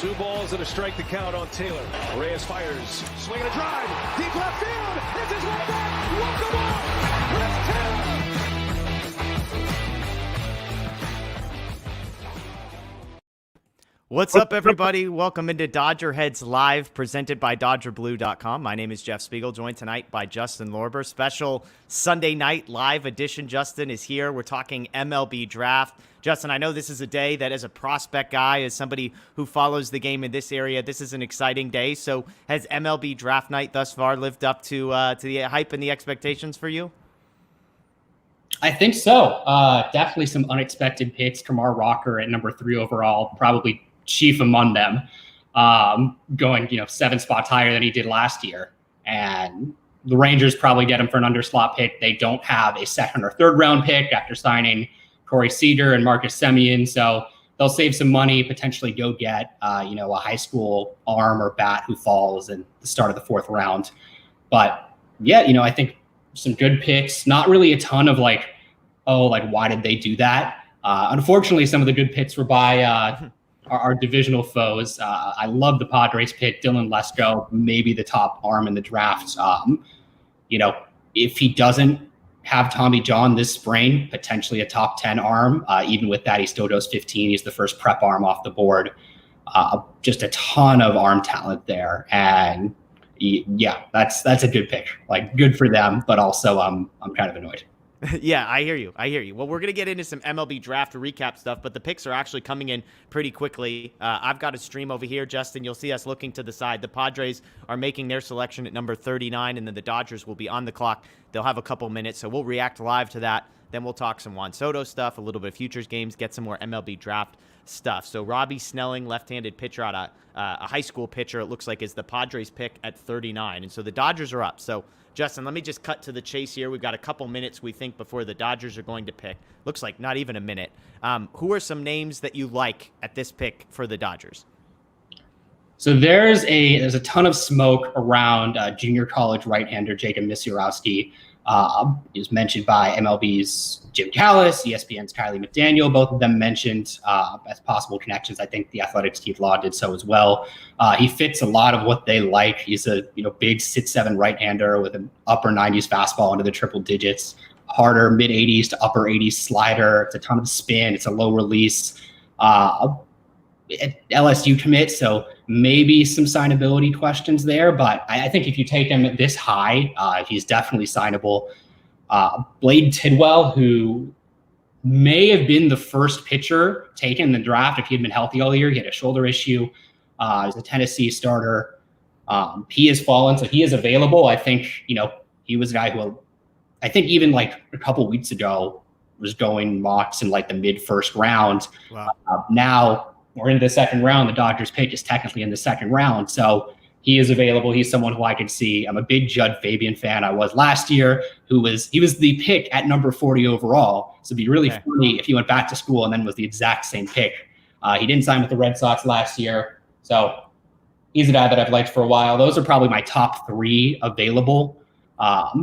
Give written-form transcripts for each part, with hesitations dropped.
Two balls and a strike to count on Taylor. Reyes fires, swinging a drive, deep left field. This is one back, walk the ball. Chris Taylor. What's up, everybody? Welcome into DodgerHeads Live, presented by DodgerBlue.com. My name is Jeff Spiegel, joined tonight by Justin Lorber. Special Sunday night live edition. Justin is here. We're talking MLB Draft. Justin, I know this is a day that, as a prospect guy, as somebody who follows the game in this area, this is an exciting day. So has MLB Draft night thus far lived up to the hype and the expectations for you? I think so. Definitely some unexpected picks. Kumar Rocker at number 3 overall, probably chief among them, going 7 spots higher than he did last year. And the Rangers probably get him for an underslot pick. They don't have a second or third round pick after signing Corey Seager and Marcus Semien, so they'll save some money, potentially go get a high school arm or bat who falls in the start of the 4th round. But yeah, I think some good picks. Not really a ton of why did they do that? Unfortunately, some of the good picks were by our divisional foes. I love the Padres pick, Dylan Lesko, maybe the top arm in the draft. If he doesn't have Tommy John this spring, potentially a top 10 arm. Even with that, he still goes 15. He's the first prep arm off the board. Just a ton of arm talent there. And yeah, that's a good pick. Good for them, but also I'm kind of annoyed. Yeah, I hear you. Well, we're going to get into some MLB Draft recap stuff, but the picks are actually coming in pretty quickly. I've got a stream over here, Justin. You'll see us looking to the side. The Padres are making their selection at number 39, and then the Dodgers will be on the clock. They'll have a couple minutes, so we'll react live to that. Then we'll talk some Juan Soto stuff, a little bit of futures games, get some more MLB Draft stuff. So Robbie Snelling, left-handed pitcher out of a high school pitcher, it looks like is the Padres pick at 39. And so the Dodgers are up. So Justin, let me just cut to the chase here. We've got a couple minutes, we think, before the Dodgers are going to pick. Looks like not even a minute. Who are some names that you like at this pick for the Dodgers? So there's a ton of smoke around junior college right-hander Jacob Misiorowski. He was mentioned by MLB's Jim Callis, ESPN's Kylie McDaniel. Both of them mentioned as possible connections. I think the Athletics' Keith Law did so as well. He fits a lot of what they like. He's a big 6'7" right-hander with an upper 90s fastball into the triple digits, harder mid 80s to upper 80s slider. It's a ton of spin. It's a low release. LSU commit, so maybe some signability questions there, but I think if you take him this high, he's definitely signable. Blade Tidwell, who may have been the first pitcher taken in the draft if he had been healthy all year. He had a shoulder issue. He's a Tennessee starter. He has fallen, so he is available. I think, he was a guy who I think even a couple weeks ago was going mocks in the mid-first round. Wow. Now we're into the 2nd round. The Dodgers pick is technically in the 2nd round. So he is available. He's someone who I could see. I'm a big Judd Fabian fan. I was last year, he was the pick at number 40 overall. So it'd be really funny if he went back to school and then was the exact same pick. He didn't sign with the Red Sox last year. So he's a guy that I've liked for a while. Those are probably my top 3 available. But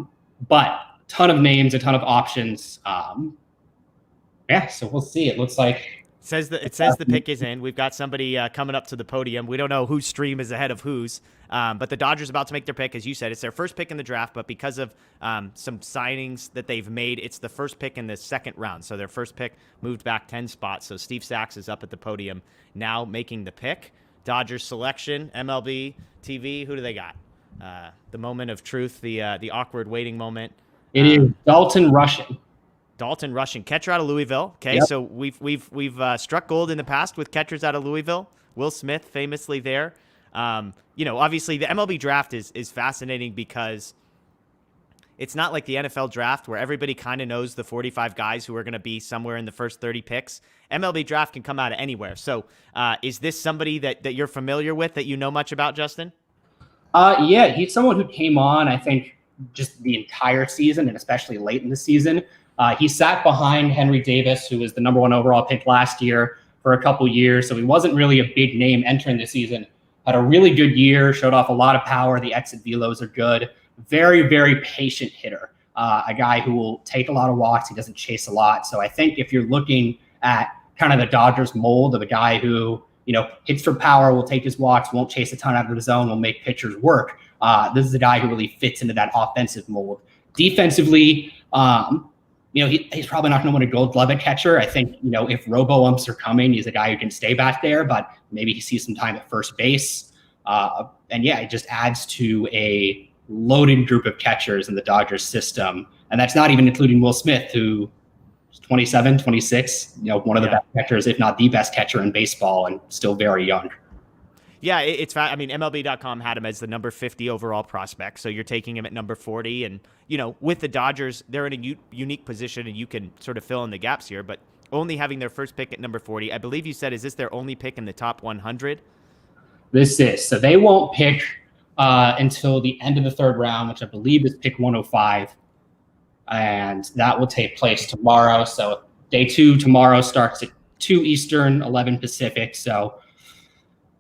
a ton of names, a ton of options. So we'll see. It looks like It says the pick is in. We've got somebody coming up to the podium. We don't know whose stream is ahead of whose, but the Dodgers are about to make their pick. As you said, it's their first pick in the draft, but because of some signings that they've made, it's the first pick in the 2nd round. So their first pick moved back 10 spots. So Steve Sachs is up at the podium now making the pick. Dodgers selection, MLB TV. Who do they got? The moment of truth, the awkward waiting moment. It is Dalton Rushing. Dalton Rushing, catcher out of Louisville. Okay, yep. So we've struck gold in the past with catchers out of Louisville. Will Smith famously there. Obviously the MLB draft is fascinating because it's not like the NFL draft where everybody kind of knows the 45 guys who are going to be somewhere in the first 30 picks. MLB draft can come out of anywhere. So is this somebody that you're familiar with, that you know much about, Justin? Yeah, he's someone who came on, I think, just the entire season and especially late in the season. He sat behind Henry Davis, who was the number 1 overall pick last year, for a couple years. So he wasn't really a big name entering the season. Had a really good year, showed off a lot of power. The exit velos are good. Very, very patient hitter. A guy who will take a lot of walks. He doesn't chase a lot. So I think if you're looking at kind of the Dodgers mold of a guy who, hits for power, will take his walks, won't chase a ton out of the zone, will make pitchers work. This is a guy who really fits into that offensive mold. Defensively, he's probably not going to win a Gold Glove at catcher. I think, if robo-umps are coming, he's a guy who can stay back there, but maybe he sees some time at first base. It just adds to a loaded group of catchers in the Dodgers system. And that's not even including Will Smith, who is 27, 26, one of the best catchers, if not the best catcher in baseball, and still very young. Yeah, it's fat. I mean, MLB.com had him as the number 50 overall prospect. So you're taking him at number 40. And, with the Dodgers, they're in a unique position, and you can sort of fill in the gaps here. But only having their first pick at number 40, I believe you said, is this their only pick in the top 100? This is. So they won't pick until the end of the third round, which I believe is pick 105. And that will take place tomorrow. So day 2 tomorrow starts at 2 Eastern, 11 Pacific. So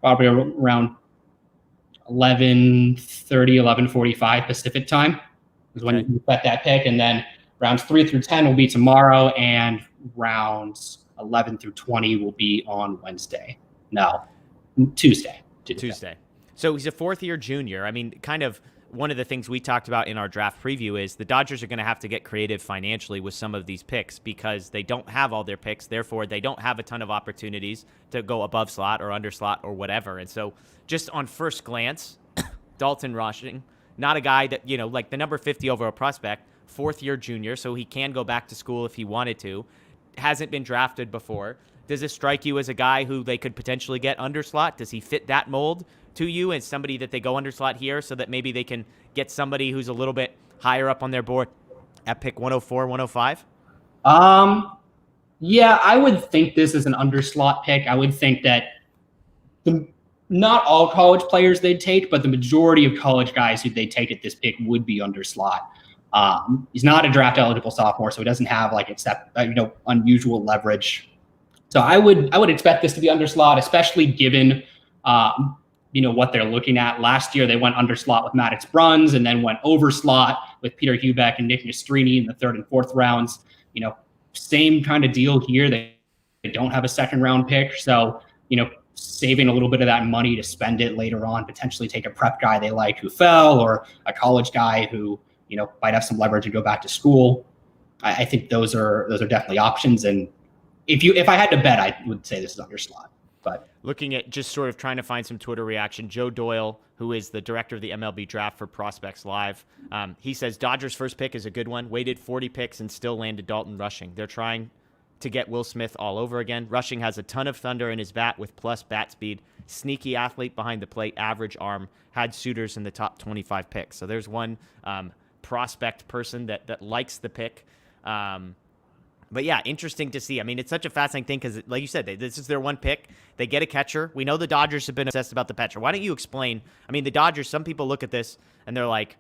probably around 11:30, 11:45 Pacific time is when you set that pick. And then rounds 3 through 10 will be tomorrow, and rounds 11 through 20 will be on Tuesday. So he's a fourth-year junior. I mean, kind of one of the things we talked about in our draft preview is the Dodgers are going to have to get creative financially with some of these picks because they don't have all their picks. Therefore, they don't have a ton of opportunities to go above slot or under slot or whatever. And so just on first glance, Dalton Rushing, not a guy that, like the number 50 overall prospect, fourth-year junior, so he can go back to school if he wanted to, hasn't been drafted before. Does this strike you as a guy who they could potentially get under slot? Does he fit that mold to you as somebody that they go under slot here so that maybe they can get somebody who's a little bit higher up on their board at pick 104, 105? Yeah, I would think this is an under slot pick. I would think that not all college players they'd take, but the majority of college guys who they take at this pick would be under slot. He's not a draft eligible sophomore, so he doesn't have unusual leverage. So I would expect this to be under slot, especially given what they're looking at. Last year they went under slot with Maddox Bruns, and then went over slot with Peter Hubeck and Nick Nastrini in the 3rd and 4th rounds. Same kind of deal here. They don't have a second round pick, so saving a little bit of that money to spend it later on, potentially take a prep guy they like who fell, or a college guy who might have some leverage and go back to school. I think those are definitely options. And if I had to bet, I would say this is under slot. But looking at just sort of trying to find some Twitter reaction, Joe Doyle, who is the director of the MLB Draft for Prospects Live, he says Dodgers' first pick is a good one. Waited 40 picks and still landed Dalton Rushing. They're trying to get Will Smith all over again. Rushing has a ton of thunder in his bat with plus bat speed. Sneaky athlete behind the plate, average arm. Had suitors in the top 25 picks. So there's one prospect person that likes the pick. But yeah, interesting to see. I mean, it's such a fascinating thing because, like you said, this is their one pick. They get a catcher. We know the Dodgers have been obsessed about the catcher. Why don't you explain? I mean, the Dodgers, some people look at this and they're like,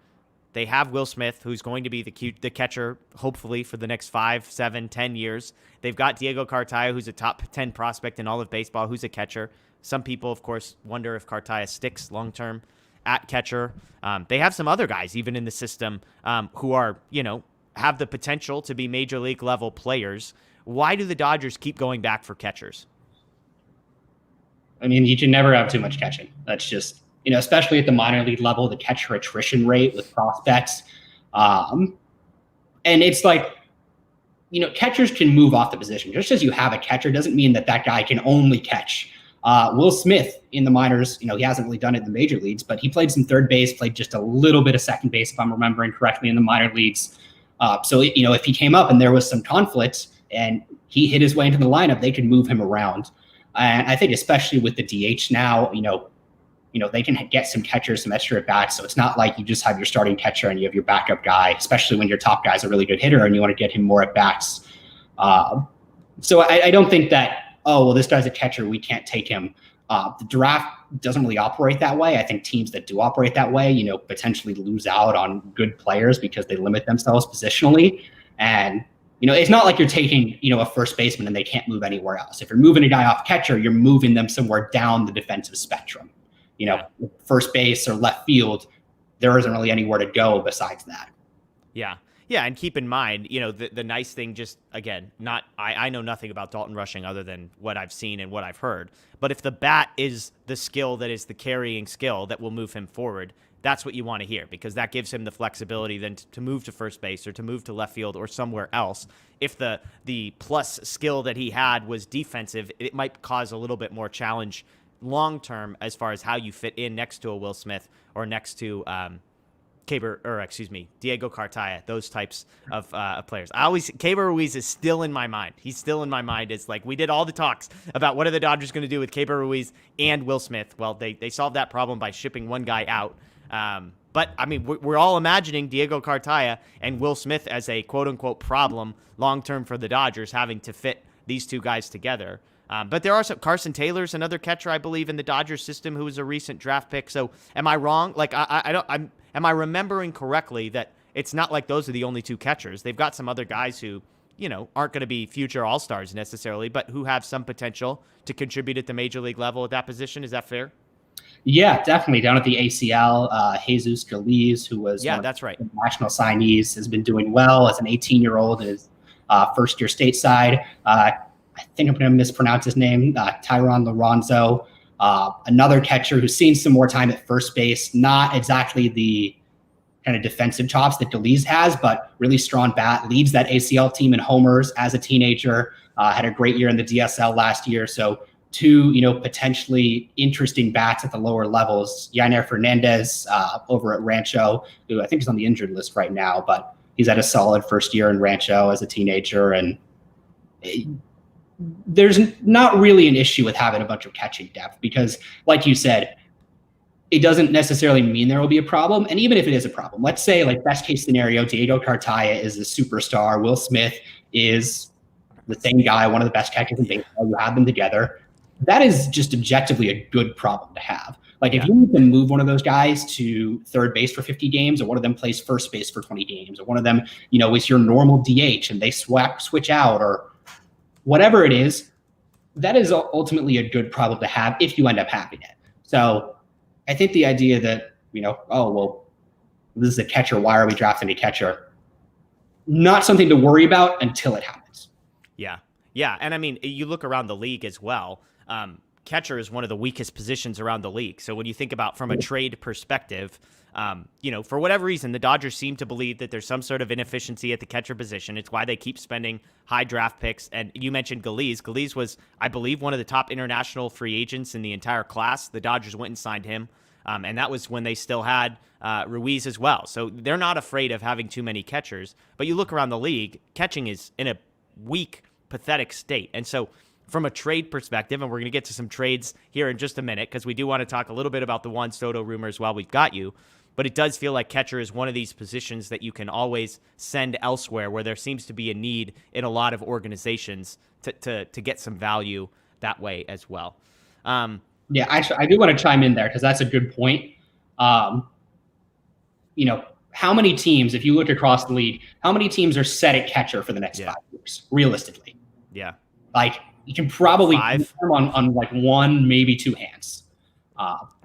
they have Will Smith, who's going to be the catcher, hopefully, for the next 5, 7, 10 years. They've got Diego Cartaya, who's a top 10 prospect in all of baseball, who's a catcher. Some people, of course, wonder if Cartaya sticks long-term at catcher. They have some other guys, even in the system, who are, have the potential to be major league level players. Why do the Dodgers keep going back for catchers? I mean, you can never have too much catching. That's just, especially at the minor league level, the catcher attrition rate with prospects. And it's like, catchers can move off the position. Just as you have a catcher doesn't mean that guy can only catch. Will Smith in the minors, he hasn't really done it in the major leagues, but he played some third base, played just a little bit of second base, if I'm remembering correctly, in the minor leagues. So, if he came up and there was some conflict and he hit his way into the lineup, they could move him around. And I think especially with the DH now, they can get some catchers, some extra at bats. So it's not like you just have your starting catcher and you have your backup guy, especially when your top guy's a really good hitter and you want to get him more at bats. So I don't think that, this guy's a catcher, we can't take him. The draft doesn't really operate that way. I think teams that do operate that way, potentially lose out on good players because they limit themselves positionally. And, it's not like you're taking, a first baseman and they can't move anywhere else. If you're moving a guy off catcher, you're moving them somewhere down the defensive spectrum. First base or left field, there isn't really anywhere to go besides that. Yeah. Yeah, and keep in mind, the nice thing, just again, I know nothing about Dalton Rushing other than what I've seen and what I've heard. But if the bat is the skill that is the carrying skill that will move him forward, that's what you want to hear, because that gives him the flexibility then to move to first base or to move to left field or somewhere else. If the plus skill that he had was defensive, it might cause a little bit more challenge long term as far as how you fit in next to a Will Smith or next to Diego Cartaya, those types of players. Keibert Ruiz is still in my mind. He's still in my mind. It's like we did all the talks about what are the Dodgers going to do with Keibert Ruiz and Will Smith. Well, they solved that problem by shipping one guy out. But, I mean, we're all imagining Diego Cartaya and Will Smith as a quote-unquote problem long-term for the Dodgers, having to fit these two guys together. But there are some. Carson Taylor's another catcher, I believe, in the Dodgers system who was a recent draft pick. So am I wrong? Like, am I remembering correctly that it's not like those are the only two catchers? They've got some other guys who, aren't going to be future all-stars necessarily, but who have some potential to contribute at the major league level at that position. Is that fair? Yeah, definitely. Down at the ACL, Jesus Galiz, who was that's right. national signees, has been doing well as an 18-year-old in his first year stateside. I think I'm going to mispronounce his name, Tyron Lorenzo, another catcher who's seen some more time at first base, not exactly the kind of defensive chops that Galiz has, but really strong bat, leads that ACL team in homers as a teenager, had a great year in the DSL last year. So two, potentially interesting bats at the lower levels. Yainer Fernandez over at Rancho, who I think is on the injured list right now, but he's had a solid first year in Rancho as a teenager. And there's not really an issue with having a bunch of catching depth because, like you said, it doesn't necessarily mean there will be a problem. And even if it is a problem, let's say, like, best case scenario, Diego Cartaya is a superstar. Will Smith is the same guy, one of the best catchers in baseball. You have them together. That is just objectively a good problem to have. Like, if you need to move one of those guys to third base for 50 games, or one of them plays first base for 20 games, or one of them, is your normal DH and they switch out, or whatever it is, that is ultimately a good problem to have if you end up having it. So I think the idea that, oh, well, this is a catcher, why are we drafting a catcher? Not something to worry about until it happens. Yeah. Yeah. And I mean, you look around the league as well. Catcher is one of the weakest positions around the league. So when you think about from a trade perspective, for whatever reason, the Dodgers seem to believe that there's some sort of inefficiency at the catcher position. It's why they keep spending high draft picks. And you mentioned Galiz. Galiz was, I believe, one of the top international free agents in the entire class. The Dodgers went and signed him. And that was when they still had Ruiz as well. So they're not afraid of having too many catchers. But you look around the league, catching is in a weak, pathetic state. And so from a trade perspective, and we're going to get to some trades here in just a minute because we do want to talk a little bit about the Juan Soto rumors while we've got you. But it does feel like catcher is one of these positions that you can always send elsewhere where there seems to be a need in a lot of organizations to get some value that way as well. Yeah, actually, I do want to chime in there because that's a good point. How many teams, if you look across the league, how many teams are set at catcher for the next 5 years, realistically? Yeah. Like, you can probably count them on like one, maybe two hands.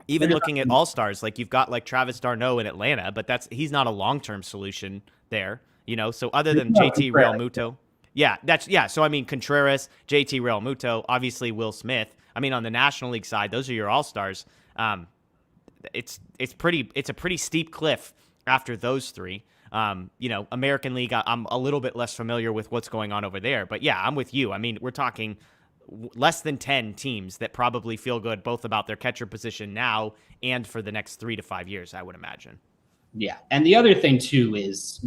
Even looking at all-stars, like you've got like Travis d'Arnaud in Atlanta, but he's not a long-term solution there, so other than JT Realmuto. Yeah, so I mean, Contreras, JT Realmuto, obviously Will Smith. I mean, on the National League side, those are your all-stars. It's a pretty steep cliff after those three. American League, I'm a little bit less familiar with what's going on over there, but yeah, I'm with you. I mean, we're talking less than 10 teams that probably feel good both about their catcher position now and for the next 3 to 5 years, I would imagine. Yeah. And the other thing too is,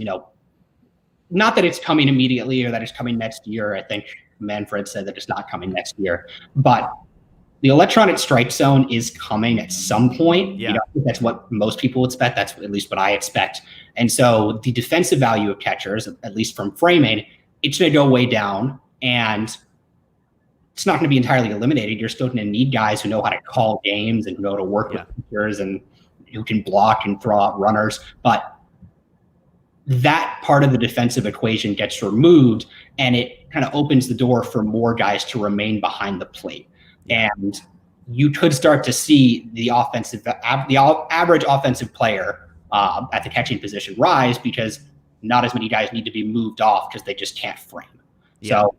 not that it's coming immediately or that it's coming next year. I think Manfred said that it's not coming next year, but the electronic strike zone is coming at some point. Yeah. That's what most people expect. That's at least what I expect. And so the defensive value of catchers, at least from framing, it's going to go way down, and it's not going to be entirely eliminated. You're still going to need guys who know how to call games and know how to work with pitchers and who can block and throw out runners. But that part of the defensive equation gets removed, and it kind of opens the door for more guys to remain behind the plate. And you could start to see the average offensive player at the catching position rise because not as many guys need to be moved off because they just can't frame. Yeah. So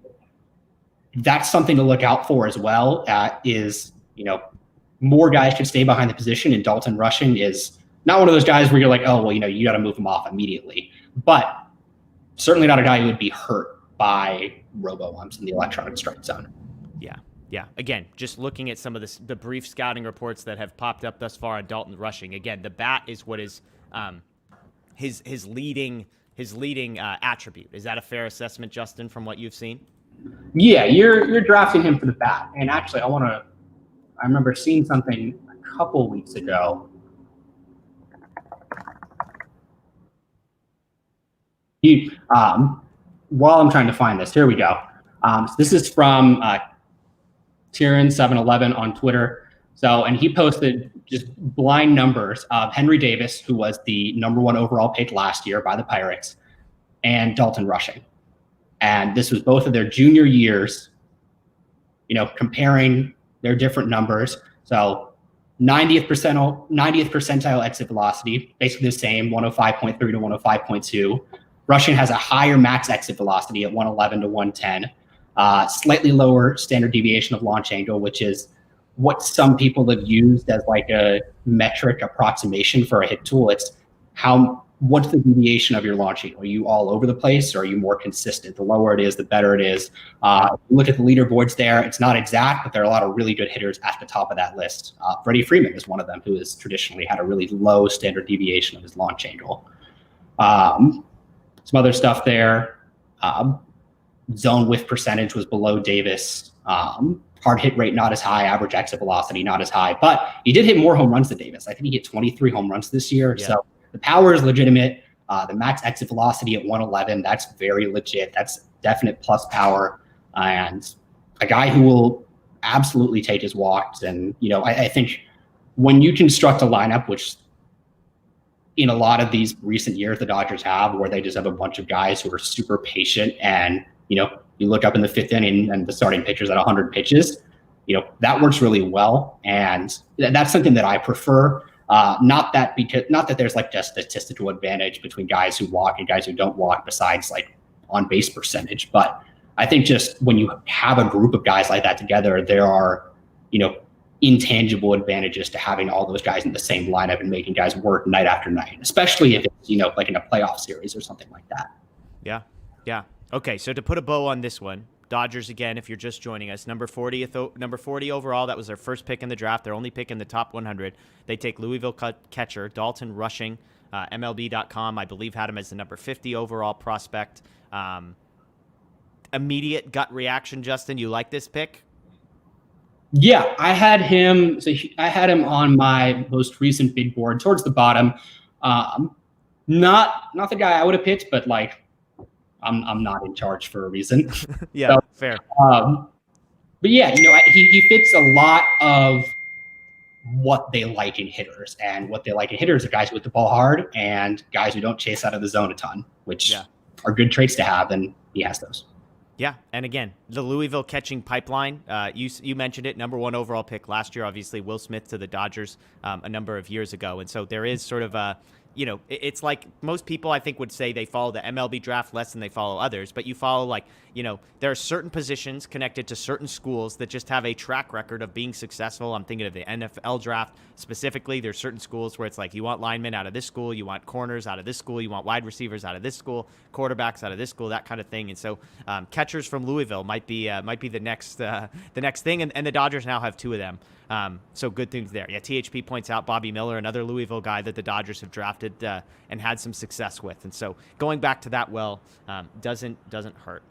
that's something to look out for as well. Is, more guys should stay behind the position, and Dalton Rushing is not one of those guys where you're like, oh, well, you got to move him off immediately. But certainly not a guy who would be hurt by robo-umps in the electronic strike zone. Yeah. Again, just looking at some of the brief scouting reports that have popped up thus far on Dalton Rushing. Again, the bat is what is his leading attribute. Is that a fair assessment, Justin, from what you've seen? Yeah, you're drafting him for the bat. And actually, I remember seeing something a couple weeks ago. While I'm trying to find this, here we go. So this is from Tyrion711 on Twitter. And he posted just blind numbers of Henry Davis, who was the number 1 overall pick last year by the Pirates, and Dalton Rushing. And this was both of their junior years, comparing their different numbers. So 90th percentile exit velocity, basically the same, 105.3 to 105.2. Rushing has a higher max exit velocity at 111 to 110. Slightly lower standard deviation of launch angle, which is what some people have used as like a metric approximation for a hit tool. It's what's the deviation of your launch angle? Are you all over the place, or are you more consistent? The lower it is, the better it is. If you look at the leaderboards there, it's not exact, but there are a lot of really good hitters at the top of that list. Freddie Freeman is one of them, who has traditionally had a really low standard deviation of his launch angle. Some other stuff there. Zone whiff percentage was below Davis. Hard hit rate not as high. Average exit velocity not as high. But he did hit more home runs than Davis. I think he hit 23 home runs this year. Yeah. So the power is legitimate. The max exit velocity at 111, that's very legit. That's definite plus power. And a guy who will absolutely take his walks. And, I think when you construct a lineup, which in a lot of these recent years the Dodgers have, where they just have a bunch of guys who are super patient, and you look up in the 5th inning and the starting pitcher's at 100 pitches, that works really well. And that's something that I prefer. Not that there's like just statistical advantage between guys who walk and guys who don't walk, besides like on base percentage. But I think just when you have a group of guys like that together, there are, intangible advantages to having all those guys in the same lineup and making guys work night after night, especially if it's, like in a playoff series or something like that. Yeah. Okay, so to put a bow on this one, Dodgers, again, if you're just joining us, number 40 overall. That was their first pick in the draft. Their only pick in the top 100. They take Louisville catcher Dalton Rushing. MLB.com, I believe, had him as the number 50 overall prospect. Immediate gut reaction, Justin. You like this pick? Yeah, I had him. So I had him on my most recent big board towards the bottom. Not the guy I would have picked, but like I'm not in charge for a reason. Yeah, so, fair. But yeah, he fits a lot of what they like in hitters, and what they like in hitters are guys who hit the ball hard and guys who don't chase out of the zone a ton, which are good traits to have, and he has those. Yeah, and again, the Louisville catching pipeline, you mentioned it, number 1 overall pick last year, obviously Will Smith to the Dodgers a number of years ago. And so there is sort of a, it's like most people I think would say they follow the MLB draft less than they follow others, but you follow there are certain positions connected to certain schools that just have a track record of being successful. I'm thinking of the NFL draft specifically. There's certain schools where it's like you want linemen out of this school, you want corners out of this school, you want wide receivers out of this school, quarterbacks out of this school, that kind of thing. And so catchers from Louisville might be the next thing, and the Dodgers now have 2 of them. So good things there. Yeah, THP points out Bobby Miller, another Louisville guy that the Dodgers have drafted and had some success with. And so going back to that doesn't hurt.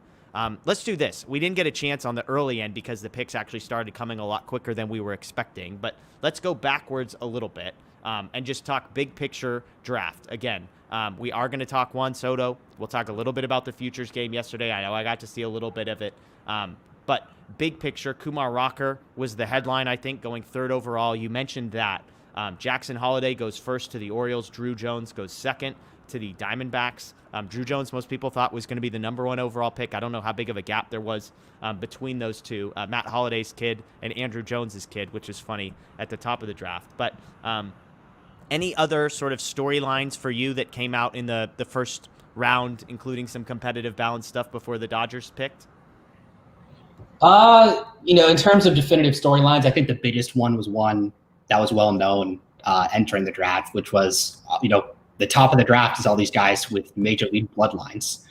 Let's do this. We didn't get a chance on the early end because the picks actually started coming a lot quicker than we were expecting. But let's go backwards a little bit and just talk big picture draft. Again, we are going to talk Juan Soto. We'll talk a little bit about the Futures game yesterday. I know I got to see a little bit of it. But big picture, Kumar Rocker was the headline, I think, going 3rd overall. You mentioned that. Jackson Holliday goes first to the Orioles. Drew Jones goes second to the Diamondbacks. Drew Jones, most people thought was going to be the number 1 overall pick. I don't know how big of a gap there was between those two. Matt Holliday's kid and Andrew Jones's kid, which is funny at the top of the draft. But any other sort of storylines for you that came out in the first round, including some competitive balance stuff before the Dodgers picked? In terms of definitive storylines, I think the biggest one was one that was well known entering the draft, which was, the top of the draft is all these guys with major league bloodlines,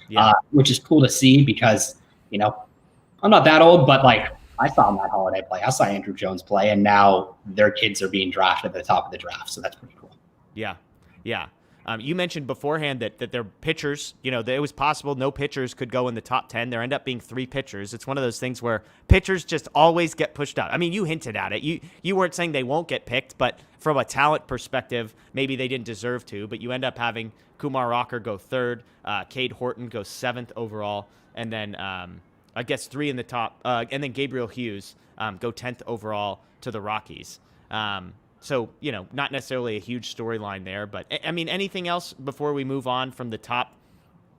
which is cool to see because, I'm not that old, but like I saw Matt Holliday play, I saw Andrew Jones play, and now their kids are being drafted at the top of the draft. So that's pretty cool. Yeah. Yeah. You mentioned beforehand that their pitchers, that it was possible no pitchers could go in the top 10. There end up being 3 pitchers. It's one of those things where pitchers just always get pushed out. I mean, you hinted at it. You weren't saying they won't get picked, but from a talent perspective, maybe they didn't deserve to. But you end up having Kumar Rocker go 3rd, Cade Horton go 7th overall, and then I guess 3 in the top, and then Gabriel Hughes go 10th overall to the Rockies. So, not necessarily a huge storyline there, but I mean, anything else before we move on from the top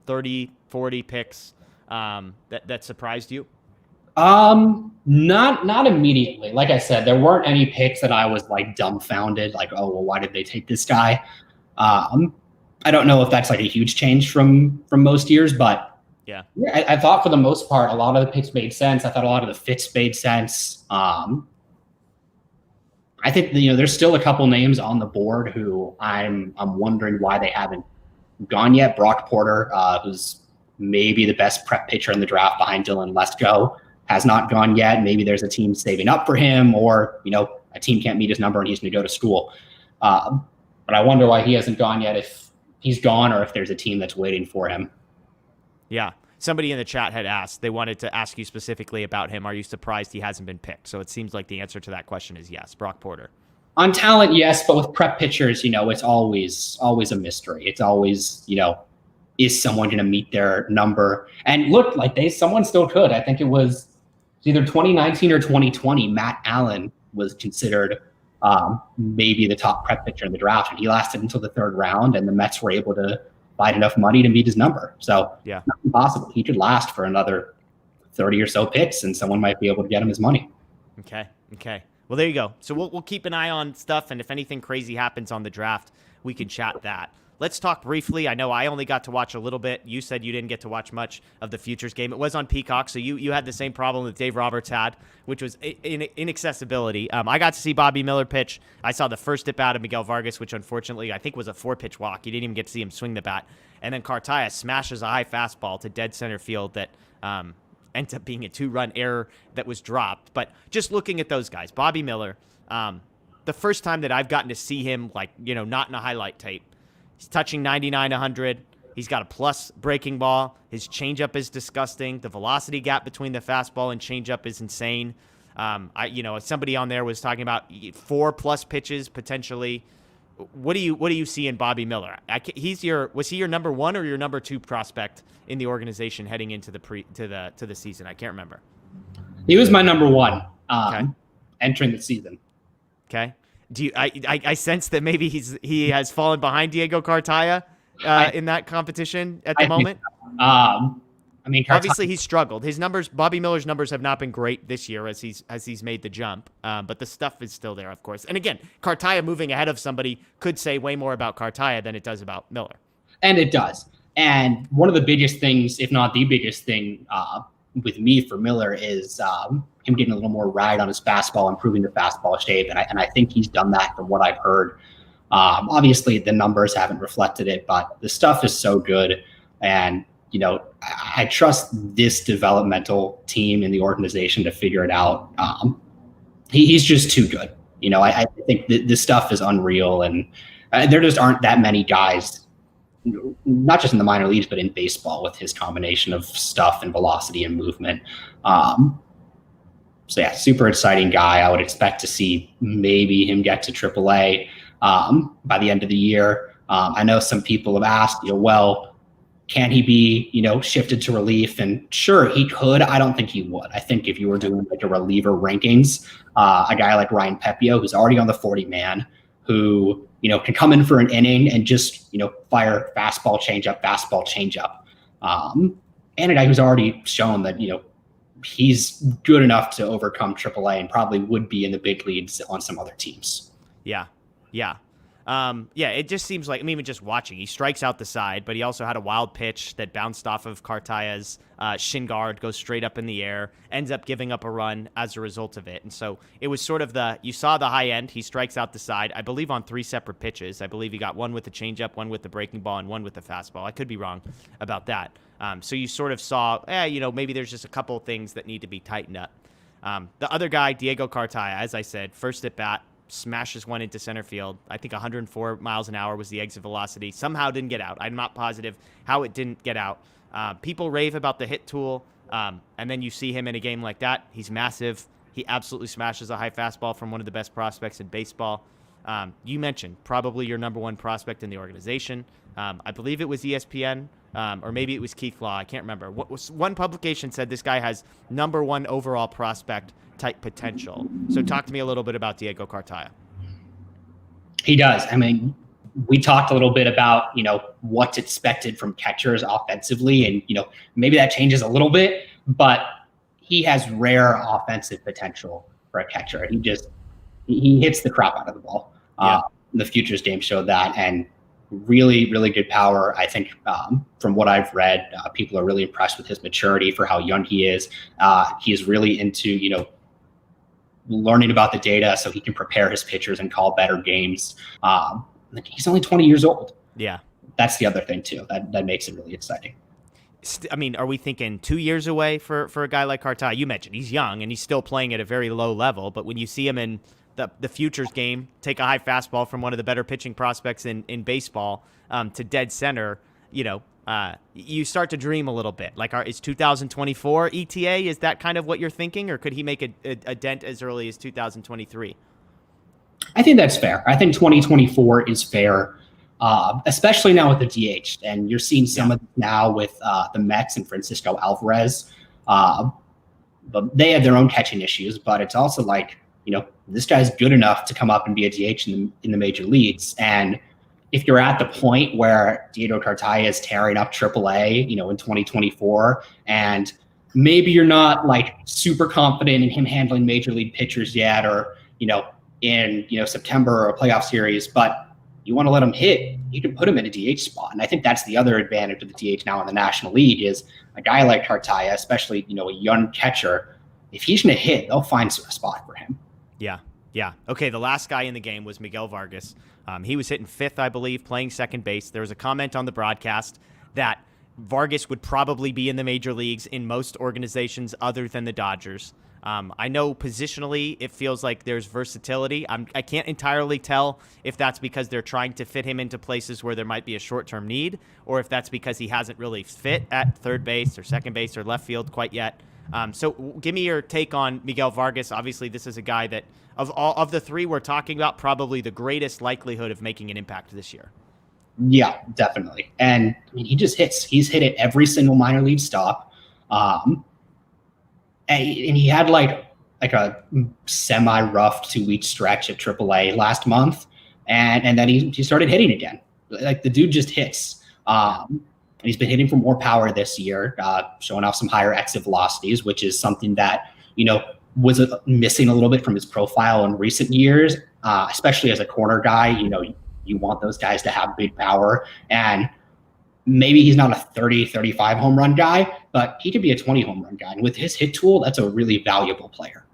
30, 40 picks that surprised you? Not immediately. Like I said, there weren't any picks that I was like dumbfounded, like, oh, well, why did they take this guy? I don't know if that's like a huge change from most years, but yeah, I thought for the most part, a lot of the picks made sense. I thought a lot of the fits made sense. I think there's still a couple names on the board who I'm wondering why they haven't gone yet. Brock Porter, who's maybe the best prep pitcher in the draft behind Dylan Lesko, has not gone yet. Maybe there's a team saving up for him, or a team can't meet his number and he's going to go to school. But I wonder why he hasn't gone yet. If he's gone, or if there's a team that's waiting for him. Yeah. Somebody in the chat had asked, they wanted to ask you specifically about him. Are you surprised he hasn't been picked? So it seems like the answer to that question is yes. Brock Porter. On talent, yes, but with prep pitchers, it's always a mystery. It's always, is someone going to meet their number? And look, like someone still could. I think it was either 2019 or 2020. Matt Allen was considered maybe the top prep pitcher in the draft, and he lasted until the 3rd round, and the Mets were able to find enough money to meet his number. So yeah, not impossible. He could last for another 30 or so picks, and someone might be able to get him his money. Okay. Well, there you go. So we'll keep an eye on stuff, and if anything crazy happens on the draft, we can chat that. Let's talk briefly. I know I only got to watch a little bit. You said you didn't get to watch much of the Futures game. It was on Peacock, so you had the same problem that Dave Roberts had, which was inaccessibility. I got to see Bobby Miller pitch. I saw the first at-bat of Miguel Vargas, which unfortunately I think was a 4-pitch walk. You didn't even get to see him swing the bat. And then Cartaya smashes a high fastball to dead center field that ends up being a 2-run error that was dropped. But just looking at those guys, Bobby Miller, the first time that I've gotten to see him, not in a highlight tape, he's touching 99, 100. He's got a plus breaking ball. His changeup is disgusting. The velocity gap between the fastball and changeup is insane. Somebody on there was talking about 4+ pitches potentially. What do you see in Bobby Miller? Was he your number 1 or your number 2 prospect in the organization heading into the season? I can't remember. He was my number 1 entering the season. Okay. I sense that maybe he has fallen behind Diego Cartaya in that competition at the moment. Obviously he's struggled. Bobby Miller's numbers have not been great this year as he's made the jump. But the stuff is still there, of course. And again, Cartaya moving ahead of somebody could say way more about Cartaya than it does about Miller. And it does. And one of the biggest things, if not the biggest thing, with me for Miller is him getting a little more ride on his fastball, improving the fastball shape. And I think he's done that from what I've heard. Obviously the numbers haven't reflected it, but the stuff is so good. And, I trust this developmental team in the organization to figure it out. He's just too good. I think this stuff is unreal, and there just aren't that many guys, not just in the minor leagues, but in baseball with his combination of stuff and velocity and movement. So yeah, super exciting guy. I would expect to see maybe him get to AAA by the end of the year. I know some people have asked, can he be, shifted to relief? And sure, he could. I don't think he would. I think if you were doing like a reliever rankings, a guy like Ryan Pepio, who's already on the 40-man, who, can come in for an inning and just, fire fastball, changeup. And a guy who's already shown that, he's good enough to overcome AAA and probably would be in the big leagues on some other teams. Yeah. Yeah, it just seems like, I mean, even just watching, he strikes out the side, but he also had a wild pitch that bounced off of Cartaya's shin guard, goes straight up in the air, ends up giving up a run as a result of it. And so it was sort of you saw the high end, he strikes out the side, I believe on 3 separate pitches. I believe he got one with the changeup, one with the breaking ball, and one with the fastball. I could be wrong about that. So you sort of saw, maybe there's just a couple of things that need to be tightened up. The other guy, Diego Cartaya, as I said, first at bat, smashes one into center field. I think 104 miles an hour was the exit velocity. Somehow didn't get out. I'm not positive how it didn't get out. People rave about the hit tool, and then you see him in a game like that. He's massive. He absolutely smashes a high fastball from one of the best prospects in baseball. You mentioned probably your number one prospect in the organization. I believe it was ESPN, or maybe it was Keith Law. I can't remember. One publication said this guy has number one overall prospect type potential. So talk to me a little bit about Diego Cartaya. He does. I mean, we talked a little bit about, what's expected from catchers offensively, and, maybe that changes a little bit, but he has rare offensive potential for a catcher. He hits the crap out of the ball. Yeah. The Futures game showed that, and really, really good power. I think from what I've read, people are really impressed with his maturity for how young he is. He is really into, learning about the data so he can prepare his pitchers and call better games. He's only 20 years old. Yeah. That's the other thing too. That makes it really exciting. I mean, are we thinking 2 years away for a guy like Cartaya? You mentioned he's young and he's still playing at a very low level, but when you see him in the Futures game, take a high fastball from one of the better pitching prospects in baseball to dead center, you start to dream a little bit. Like, is 2024 ETA? Is that kind of what you're thinking, or could he make a dent as early as 2023? I think that's fair. I think 2024 is fair, especially now with the DH. And you're seeing some of it now with the Mets and Francisco Alvarez. But they have their own catching issues, but it's also like, this guy's good enough to come up and be a DH in the major leagues. And if you're at the point where Diego Cartaya is tearing up AAA, in 2024, and maybe you're not like super confident in him handling major league pitchers yet, or, in, September or a playoff series, but you want to let him hit, you can put him in a DH spot. And I think that's the other advantage of the DH now in the National League is a guy like Cartaya, especially, a young catcher, if he's going to hit, they'll find a spot for him. Yeah. Okay, the last guy in the game was Miguel Vargas. He was hitting fifth, I believe, playing second base. There was a comment on the broadcast that Vargas would probably be in the major leagues in most organizations other than the Dodgers. I know positionally it feels like there's versatility. I can't entirely tell if that's because they're trying to fit him into places where there might be a short-term need, or if that's because he hasn't really fit at third base or second base or left field quite yet. So give me your take on Miguel Vargas. Obviously, this is a guy that, of the three we're talking about, probably the greatest likelihood of making an impact this year. Yeah, definitely. And I mean, he just hits. He's hit at every single minor league stop. And he had like a semi-rough 2-week stretch at AAA last month, and then he started hitting again. Like, the dude just hits. He's been hitting for more power this year, showing off some higher exit velocities, which is something that, was missing a little bit from his profile in recent years, especially as a corner guy. You want those guys to have big power, and maybe he's not a 30, 35 home run guy, but he could be a 20 home run guy. And with his hit tool, that's a really valuable player.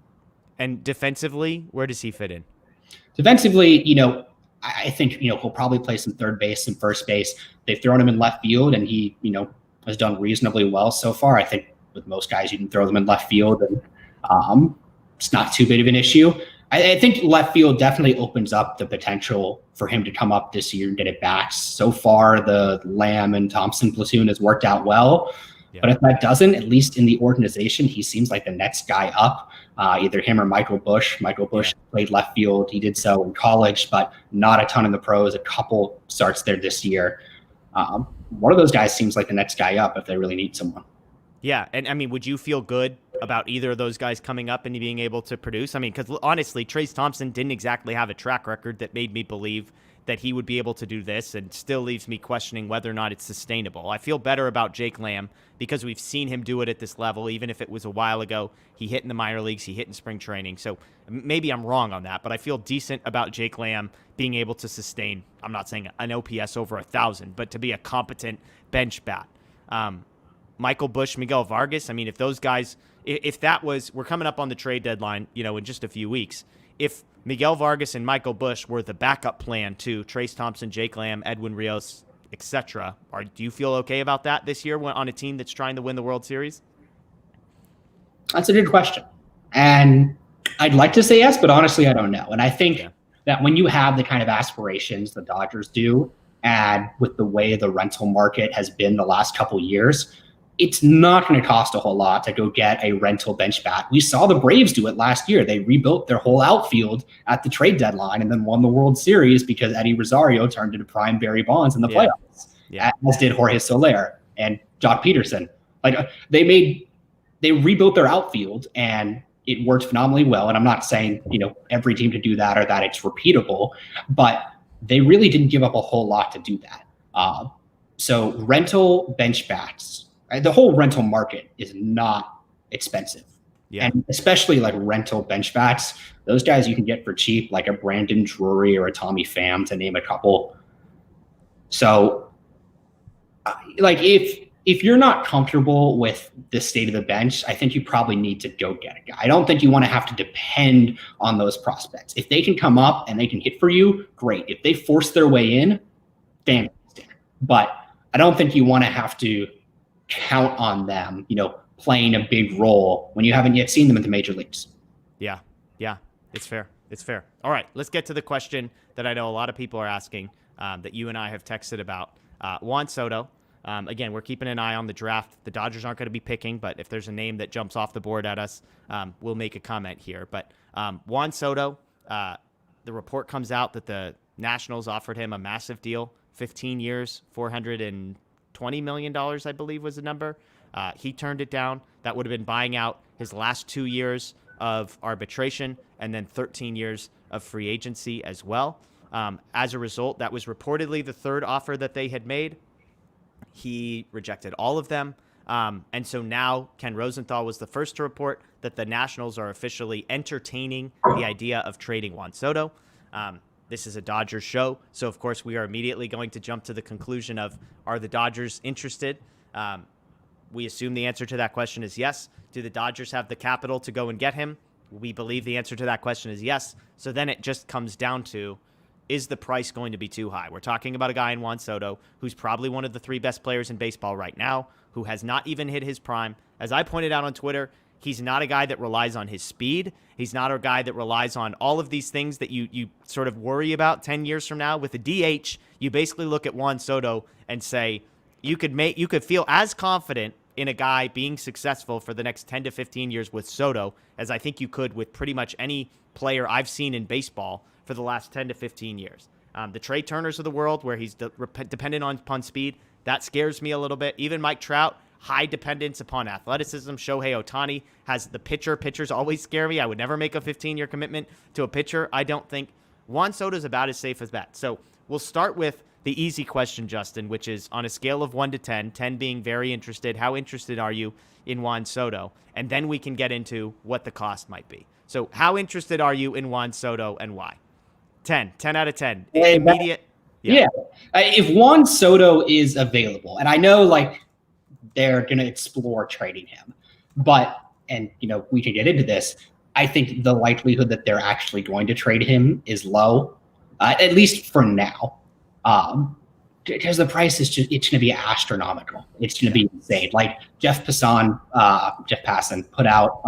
And defensively, where does he fit in? Defensively, I think, he'll probably play some third base and first base. They've thrown him in left field, and he, has done reasonably well so far. I think with most guys, you can throw them in left field, and it's not too big of an issue. I think left field definitely opens up the potential for him to come up this year and get it back. So far, the Lamb and Thompson platoon has worked out well. Yeah. But if that doesn't, at least in the organization, he seems like the next guy up, either him or Michael Busch. Michael Busch played left field. He did so in college, but not a ton in the pros. A couple starts there this year. One of those guys seems like the next guy up if they really need someone. Yeah, and I mean, would you feel good about either of those guys coming up and being able to produce? I mean, because honestly, Trayce Thompson didn't exactly have a track record that made me believe that he would be able to do this, and still leaves me questioning whether or not it's sustainable. I feel better about Jake Lamb because we've seen him do it at this level, even if it was a while ago. He hit in the minor leagues, he hit in spring training. So maybe I'm wrong on that, but I feel decent about Jake Lamb being able to sustain, I'm not saying an OPS over 1,000, but to be a competent bench bat. Michael Busch, Miguel Vargas, I mean, if those guys, if that was, we're coming up on the trade deadline, in just a few weeks. If Miguel Vargas and Michael Busch were the backup plan to Trace Thompson, Jake Lamb, Edwin Rios, etc., do you feel okay about that this year on a team that's trying to win the World Series? That's a good question. And I'd like to say yes, but honestly, I don't know. And I think that when you have the kind of aspirations the Dodgers do, and with the way the rental market has been the last couple of years, it's not going to cost a whole lot to go get a rental bench bat. We saw the Braves do it last year. They rebuilt their whole outfield at the trade deadline and then won the World Series because Eddie Rosario turned into prime Barry Bonds in the playoffs, as did Jorge Soler and Jock Peterson. Like they rebuilt their outfield and it worked phenomenally well. And I'm not saying, every team to do that or that it's repeatable, but they really didn't give up a whole lot to do that. So rental bench bats, the whole rental market is not expensive. Yeah. And especially like rental bench bats, those guys you can get for cheap, like a Brandon Drury or a Tommy Pham, to name a couple. So like if you're not comfortable with the state of the bench, I think you probably need to go get a guy. I don't think you want to have to depend on those prospects. If they can come up and they can hit for you, great. If they force their way in, fantastic. But I don't think you want to have to count on them, playing a big role when you haven't yet seen them in the major leagues. Yeah, it's fair. All right, let's get to the question that I know a lot of people are asking, that you and I have texted about. Juan Soto. Again, we're keeping an eye on the draft. The Dodgers aren't going to be picking, but if there's a name that jumps off the board at us, we'll make a comment here. But Juan Soto, the report comes out that the Nationals offered him a massive deal, 15 years, $420 million, I believe was the number. He turned it down. That would have been buying out his last 2 years of arbitration and then 13 years of free agency as well. As a result, that was reportedly the third offer that they had made. He rejected all of them. And so now Ken Rosenthal was the first to report that the Nationals are officially entertaining the idea of trading Juan Soto. This is a Dodgers show, so of course we are immediately going to jump to the conclusion of, are the Dodgers interested? We assume the answer to that question is yes. Do the Dodgers have the capital to go and get him? We believe the answer to that question is yes. So then it just comes down to, is the price going to be too high? We're talking about a guy in Juan Soto who's probably one of the three best players in baseball right now, who has not even hit his prime. As I pointed out on Twitter, he's not a guy that relies on his speed. He's not a guy that relies on all of these things that you sort of worry about 10 years from now. With the DH, you basically look at Juan Soto and say, you could feel as confident in a guy being successful for the next 10 to 15 years with Soto as I think you could with pretty much any player I've seen in baseball for the last 10 to 15 years. The Trey Turners of the world, where he's dependent on speed, that scares me a little bit. Even Mike Trout, high dependence upon athleticism. Shohei Ohtani has the pitcher. Pitchers always scare me. I would never make a 15-year commitment to a pitcher. I don't think Juan Soto is about as safe as that. So we'll start with the easy question, Justin, which is on a scale of 1 to 10, 10 being very interested. How interested are you in Juan Soto? And then we can get into what the cost might be. So how interested are you in Juan Soto and why? 10 out of 10. Immediate. Yeah. If Juan Soto is available, and I know they're going to explore trading him, but we can get into this. I think the likelihood that they're actually going to trade him is low, at least for now. Because the price is it's going to be astronomical. It's going to be insane. Like Jeff Passan put out,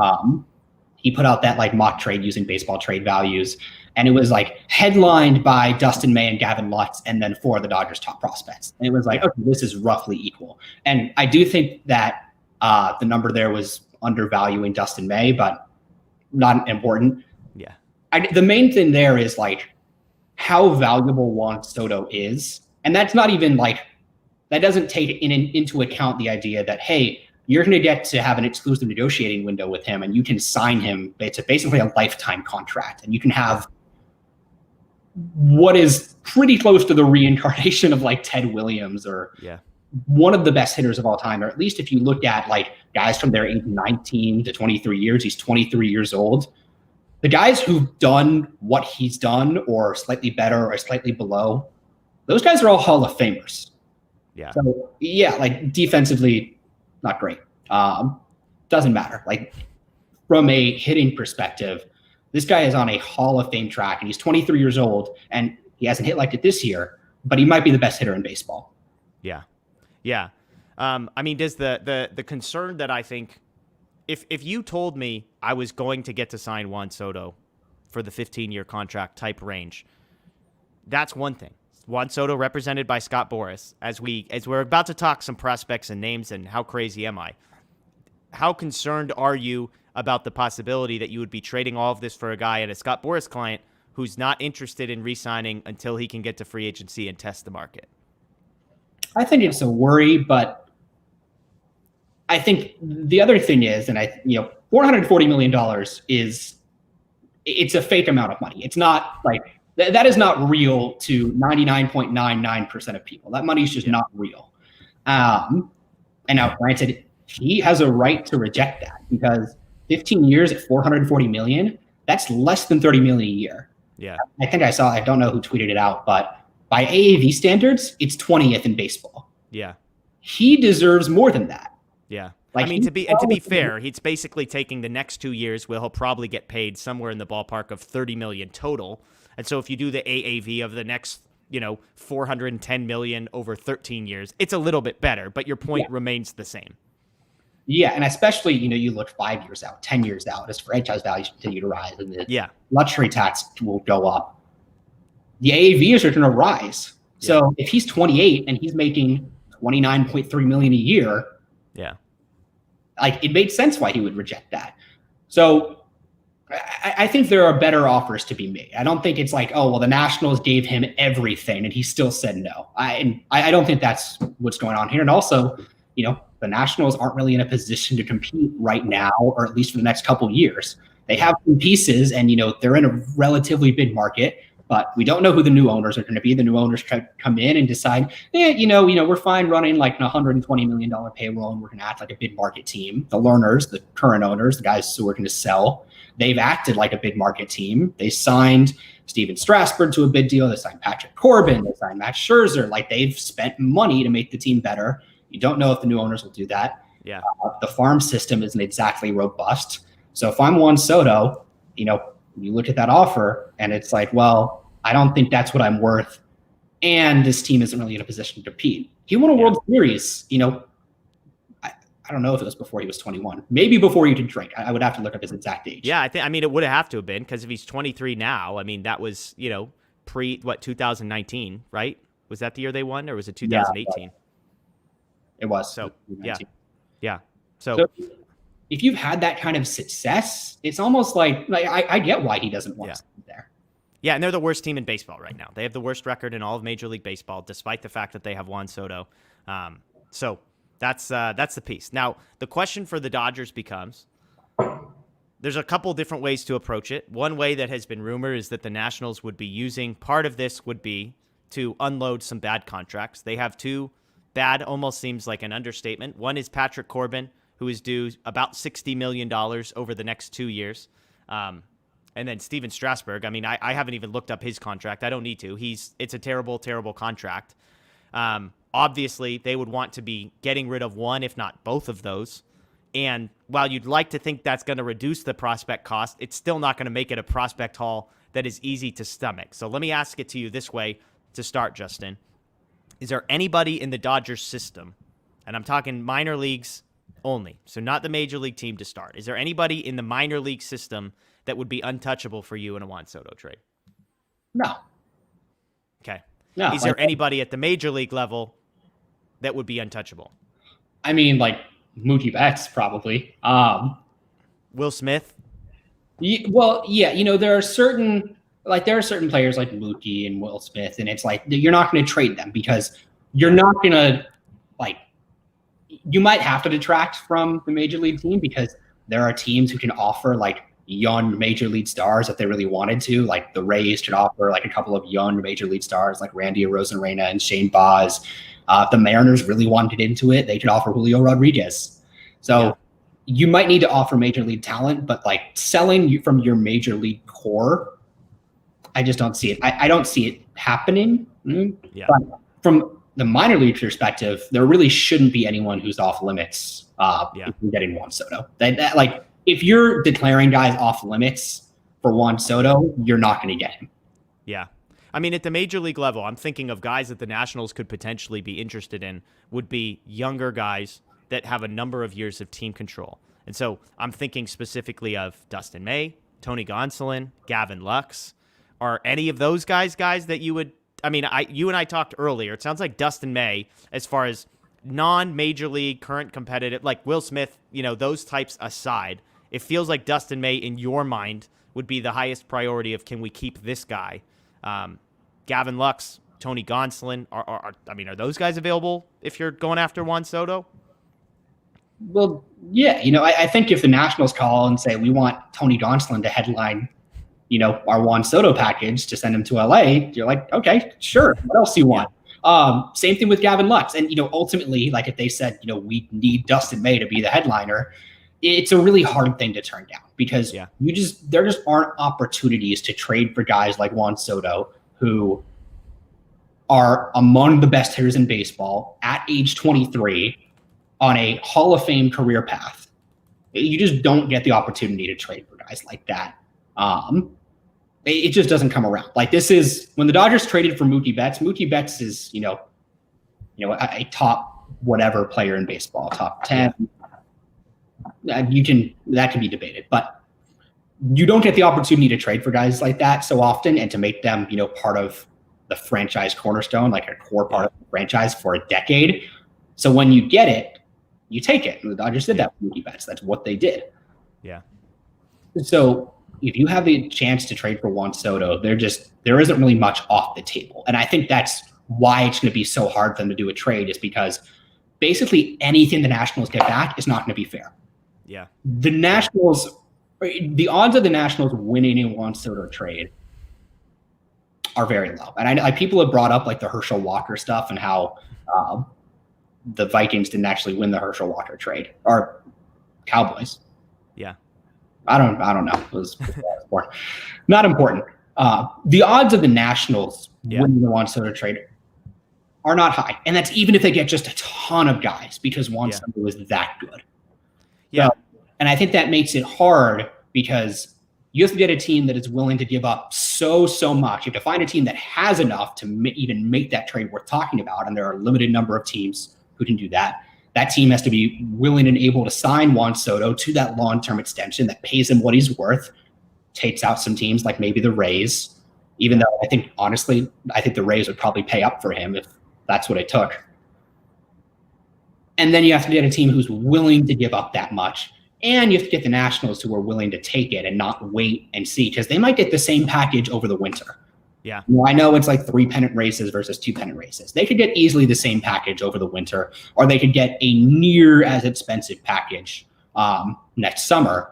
he put out that mock trade using baseball trade values. And it was headlined by Dustin May and Gavin Lux, and then 4 of the Dodgers' top prospects. And it was okay, this is roughly equal. And I do think that the number there was undervaluing Dustin May, but not important. Yeah. The main thing there is how valuable Juan Soto is. And that's not even that doesn't take into account the idea that, hey, you're going to get to have an exclusive negotiating window with him and you can sign him to basically a lifetime contract. And you can have what is pretty close to the reincarnation of like Ted Williams or one of the best hitters of all time, or at least if you look at like guys from their age 19 to 23 years, he's 23 years old. The guys who've done what he's done or slightly better or slightly below, those guys are all Hall of Famers. Yeah. So yeah, like defensively, not great. Doesn't matter. Like from a hitting perspective, this guy is on a Hall of Fame track and he's 23 years old and he hasn't hit like it this year, but he might be the best hitter in baseball. Yeah. Yeah. I mean, does the concern that I think if you told me I was going to get to sign Juan Soto for the 15-year contract type range, that's one thing. Juan Soto represented by Scott Boras. As we're about to talk some prospects and names and how crazy am I? How concerned are you about the possibility that you would be trading all of this for a guy and a Scott Boras client who's not interested in re-signing until he can get to free agency and test the market? I think it's a worry, but I think the other thing is, and $440 million it's a fake amount of money. It's not like that is not real to 99.99% of people. That money is just not real. And now, granted, he has a right to reject that because 15 years at $440 million, that's less than $30 million a year. Yeah, I think I don't know who tweeted it out, but by AAV standards, it's 20th in baseball. Yeah, he deserves more than that. Yeah. Like, I mean, to be fair, he's basically taking the next 2 years where he'll probably get paid somewhere in the ballpark of $30 million total. And so if you do the AAV of the next, $410 million over 13 years, it's a little bit better, but your point remains the same. Yeah, and especially, you look 5 years out, 10 years out, as franchise values continue to rise and the luxury tax will go up. The AAVs are going to rise. So if he's 28 and he's making $29.3 million a year, like it made sense why he would reject that. So I think there are better offers to be made. I don't think it's like, oh, well, the Nationals gave him everything and he still said no. I don't think that's what's going on here. And also, the Nationals aren't really in a position to compete right now, or at least for the next couple of years. They have some pieces and, they're in a relatively big market, but we don't know who the new owners are going to be. The new owners come in and decide, we're fine running like a $120 million payroll and we're going to act like a big market team. The learners, the current owners, the guys who are going to sell, they've acted like a big market team. They signed Steven Strasburg to a big deal. They signed Patrick Corbin. They signed Max Scherzer. Like they've spent money to make the team better. You don't know if the new owners will do that. Yeah. The farm system isn't exactly robust. So if I'm Juan Soto, you look at that offer and it's like, well, I don't think that's what I'm worth. And this team isn't really in a position to compete. He won a World Series, I don't know if it was before he was 21, maybe before you could drink. I would have to look up his exact age. Yeah, it would have to have been because if he's 23 now, that was, 2019, right? Was that the year they won or was it 2018? Yeah, it was. So, yeah. So if you've had that kind of success, it's almost like I get why he doesn't want to stay there. Yeah, and they're the worst team in baseball right now. They have the worst record in all of Major League Baseball, despite the fact that they have Juan Soto. So that's the piece. Now, the question for the Dodgers becomes, there's a couple different ways to approach it. One way that has been rumored is that the Nationals would be using, part of this would be to unload some bad contracts. They have two bad, almost seems like an understatement. One is Patrick Corbin, who is due about $60 million over the next 2 years. And then Steven Strasburg. I haven't even looked up his contract. I don't need to. It's a terrible, terrible contract. Obviously, they would want to be getting rid of one, if not both of those. And while you'd like to think that's going to reduce the prospect cost, it's still not going to make it a prospect haul that is easy to stomach. So let me ask it to you this way to start, Justin. Is there anybody in the Dodgers system, and I'm talking minor leagues only, so not the major league team to start. Is there anybody in the minor league system that would be untouchable for you in a Juan Soto trade? No. Okay. No. Is there anybody at the major league level that would be untouchable? Like Mookie Betts, probably. Will Smith? Well, yeah, there are certain players like Mookie and Will Smith, and it's like you're not going to trade them because you're not going to you might have to detract from the major league team because there are teams who can offer like young major league stars if they really wanted to. Like the Rays should offer like a couple of young major league stars like Randy Arozarena and Shane Baz. If the Mariners really wanted into it, they could offer Julio Rodriguez. So you might need to offer major league talent, but like selling from your major league core, I just don't see it. I don't see it happening. Yeah. But from the minor league perspective, there really shouldn't be anyone who's off limits if you're getting Juan Soto. Like if you're declaring guys off limits for Juan Soto, you're not going to get him. Yeah. I mean, at the major league level, I'm thinking of guys that the Nationals could potentially be interested in would be younger guys that have a number of years of team control. And so I'm thinking specifically of Dustin May, Tony Gonsolin, Gavin Lux. Are any of those guys that you would, I mean, you and I talked earlier. It sounds like Dustin May, as far as non-major league, current competitive, like Will Smith, those types aside, it feels like Dustin May, in your mind, would be the highest priority of can we keep this guy? Gavin Lux, Tony Gonsolin, are those guys available if you're going after Juan Soto? Well, yeah. I think if the Nationals call and say, we want Tony Gonsolin to headline our Juan Soto package to send him to LA, you're like, okay, sure. What else do you want? Same thing with Gavin Lux. And, ultimately, like if they said, we need Dustin May to be the headliner, it's a really hard thing to turn down because there just aren't opportunities to trade for guys like Juan Soto who are among the best hitters in baseball at age 23 on a Hall of Fame career path. You just don't get the opportunity to trade for guys like that. It just doesn't come around. Like this is when the Dodgers traded for Mookie Betts. Mookie Betts is, a top whatever player in baseball, top 10. That can be debated, but you don't get the opportunity to trade for guys like that so often and to make them, part of the franchise cornerstone, like a core part of the franchise for a decade. So when you get it, you take it. And the Dodgers did that with Mookie Betts. That's what they did. Yeah. So if you have the chance to trade for Juan Soto, there isn't really much off the table. And I think that's why it's going to be so hard for them to do a trade, is because basically anything the Nationals get back is not going to be fair. Yeah. The odds of the Nationals winning a Juan Soto trade are very low. And people have brought up like the Herschel Walker stuff and how the Vikings didn't actually win the Herschel Walker trade, or Cowboys. Yeah. I don't know. It was not important. The odds of the Nationals winning the Juan Soto trade are not high. And that's even if they get just a ton of guys, because Juan Soto is that good. Yeah. So, and I think that makes it hard because you have to get a team that is willing to give up so much. You have to find a team that has enough to even make that trade worth talking about. And there are a limited number of teams who can do that. That team has to be willing and able to sign Juan Soto to that long-term extension that pays him what he's worth, takes out some teams like maybe the Rays, even though I think the Rays would probably pay up for him if that's what it took. And then you have to get a team who's willing to give up that much. And you have to get the Nationals who are willing to take it and not wait and see, because they might get the same package over the winter. Yeah. I know it's like 3 pennant races versus 2 pennant races. They could get easily the same package over the winter, or they could get a near as expensive package next summer.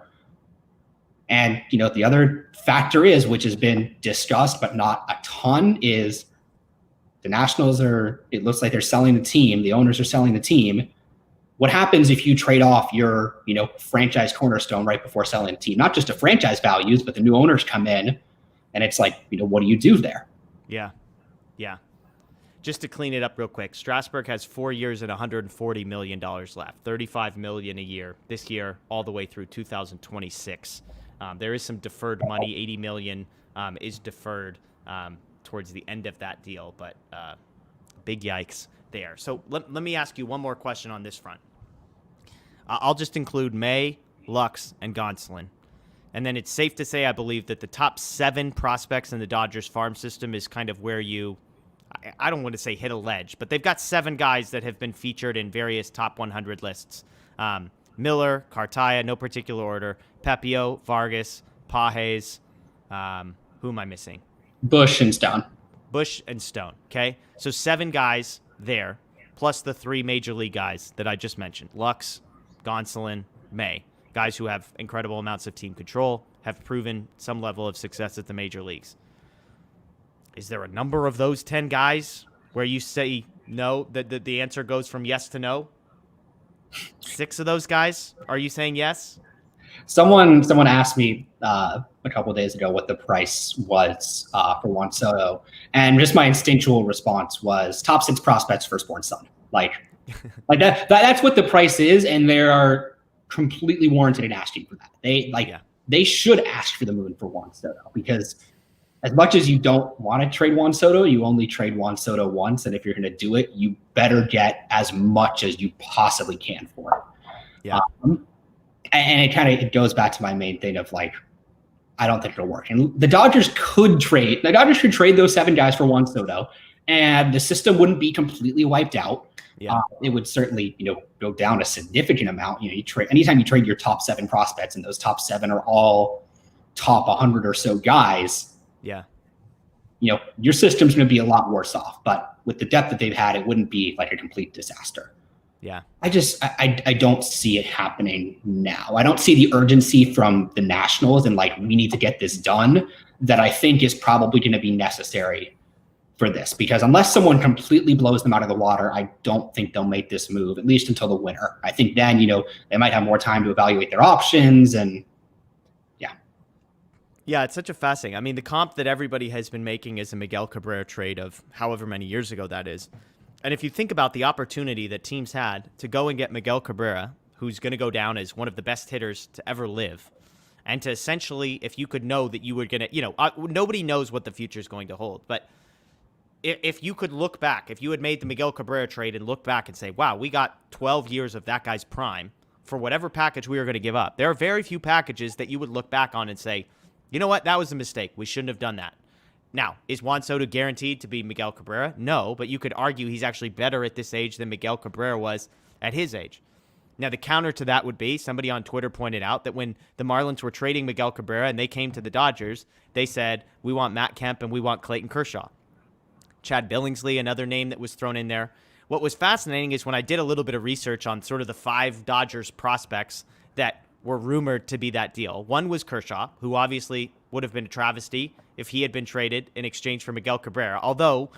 And, the other factor is, which has been discussed, but not a ton, is the Nationals it looks like they're selling the team. The owners are selling the team. What happens if you trade off your, franchise cornerstone right before selling the team? Not just to franchise values, but the new owners come in and it's like, what do you do there? Yeah. Yeah. Just to clean it up real quick, Strasburg has 4 years and $140 million left, $35 million a year this year, all the way through 2026. There is some deferred money. $80 million is deferred towards the end of that deal, but big yikes there. So let me ask you one more question on this front. I'll just include May, Lux, and Gonsolin. And then it's safe to say, I believe, that the top 7 prospects in the Dodgers farm system is kind of where I don't want to say hit a ledge, but they've got 7 guys that have been featured in various top 100 lists. Miller, Cartaya, no particular order, Pepio, Vargas, Pages, who am I missing? Bush and Stone. Okay? So 7 guys there, plus the 3 major league guys that I just mentioned, Lux, Gonsolin, May. guys who have incredible amounts of team control, have proven some level of success at the major leagues. Is there a number of those 10 guys where you say no, that the answer goes from yes to no? 6 of those guys, are you saying yes? Someone asked me a couple of days ago what the price was for Juan Soto, and just my instinctual response was top 6 prospects firstborn son. Like that's what the price is, and they are completely warranted in asking for that. They should ask for the moon for Juan Soto, because as much as you don't want to trade Juan Soto, you only trade Juan Soto once, and if you're going to do it, you better get as much as you possibly can for it. Yeah. And it goes back to my main thing of like, I don't think it'll work. And the Dodgers could trade those 7 guys for Juan Soto, and the system wouldn't be completely wiped out. Yeah. It would certainly, go down a significant amount. Anytime you trade your top 7 prospects, and those top 7 are all top 100 or so guys. Yeah. Your system's going to be a lot worse off. But with the depth that they've had, it wouldn't be like a complete disaster. Yeah. I don't see it happening now. I don't see the urgency from the Nationals and like, we need to get this done, that I think is probably going to be necessary for this, because unless someone completely blows them out of the water, I don't think they'll make this move, at least until the winter. I think then, they might have more time to evaluate their options, and yeah, it's such a fascinating. I mean, the comp that everybody has been making is a Miguel Cabrera trade of however many years ago that is. And if you think about the opportunity that teams had to go and get Miguel Cabrera, who's going to go down as one of the best hitters to ever live, and to essentially, if you could know that you were going to, nobody knows what the future is going to hold. But if you could look back, if you had made the Miguel Cabrera trade and look back and say, wow, we got 12 years of that guy's prime for whatever package we were going to give up. There are very few packages that you would look back on and say, you know what? That was a mistake. We shouldn't have done that. Now, is Juan Soto guaranteed to be Miguel Cabrera? No, but you could argue he's actually better at this age than Miguel Cabrera was at his age. Now, the counter to that would be, somebody on Twitter pointed out that when the Marlins were trading Miguel Cabrera and they came to the Dodgers, they said, we want Matt Kemp and we want Clayton Kershaw. Chad Billingsley, another name that was thrown in there. What was fascinating is when I did a little bit of research on sort of the 5 Dodgers prospects that were rumored to be that deal. One was Kershaw, who obviously would have been a travesty if he had been traded in exchange for Miguel Cabrera. Although,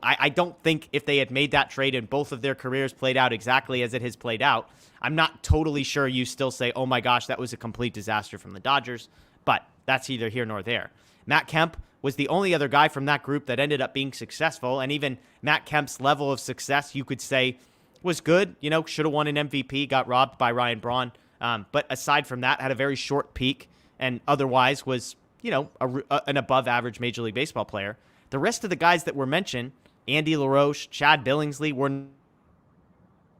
I don't think if they had made that trade and both of their careers played out exactly as it has played out, I'm not totally sure you still say, oh my gosh, that was a complete disaster from the Dodgers. But that's either here nor there. Matt Kemp was the only other guy from that group that ended up being successful. And even Matt Kemp's level of success, you could say, was good. Should have won an MVP, got robbed by Ryan Braun. But aside from that, had a very short peak and otherwise was, an above average Major League Baseball player. The rest of the guys that were mentioned, Andy LaRoche, Chad Billingsley, were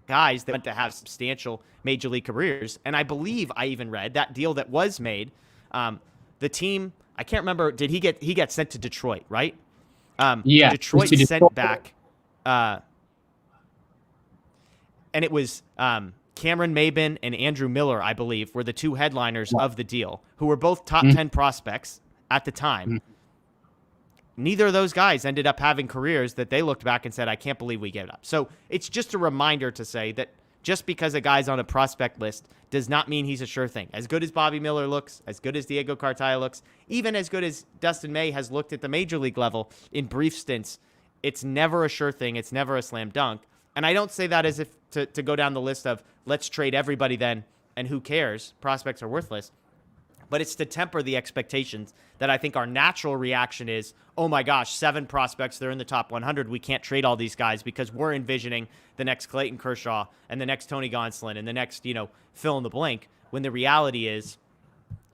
guys that went to have substantial Major League careers. And I believe I even read that deal that was made. The team, I can't remember, did he get sent to Detroit, right? Yeah. Detroit sent back, and it was Cameron Maybin and Andrew Miller, I believe, were the 2 headliners of the deal, who were both top 10 prospects at the time. Neither of those guys ended up having careers that they looked back and said, I can't believe we gave it up. So it's just a reminder to say that just because a guy's on a prospect list does not mean he's a sure thing. As good as Bobby Miller looks, as good as Diego Cartaya looks, even as good as Dustin May has looked at the Major League level in brief stints, it's never a sure thing. It's never a slam dunk. And I don't say that as if to go down the list of let's trade everybody then and who cares? Prospects are worthless. But it's to temper the expectations that I think our natural reaction is, oh my gosh, 7 prospects, they're in the top 100. We can't trade all these guys because we're envisioning the next Clayton Kershaw and the next Tony Gonsolin and the next, fill in the blank, when the reality is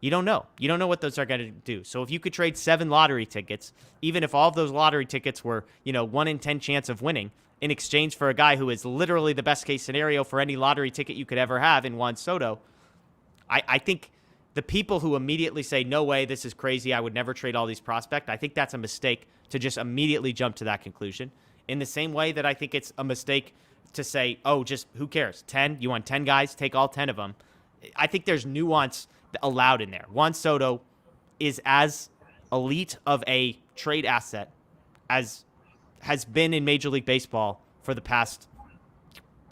you don't know. You don't know what those are going to do. So if you could trade 7 lottery tickets, even if all of those lottery tickets were, 1 in 10 chance of winning, in exchange for a guy who is literally the best case scenario for any lottery ticket you could ever have in Juan Soto, I think the people who immediately say, no way, this is crazy, I would never trade all these prospects, I think that's a mistake to just immediately jump to that conclusion. In the same way that I think it's a mistake to say, oh, just who cares? 10? You want 10 guys? Take all 10 of them. I think there's nuance allowed in there. Juan Soto is as elite of a trade asset as has been in Major League Baseball for the past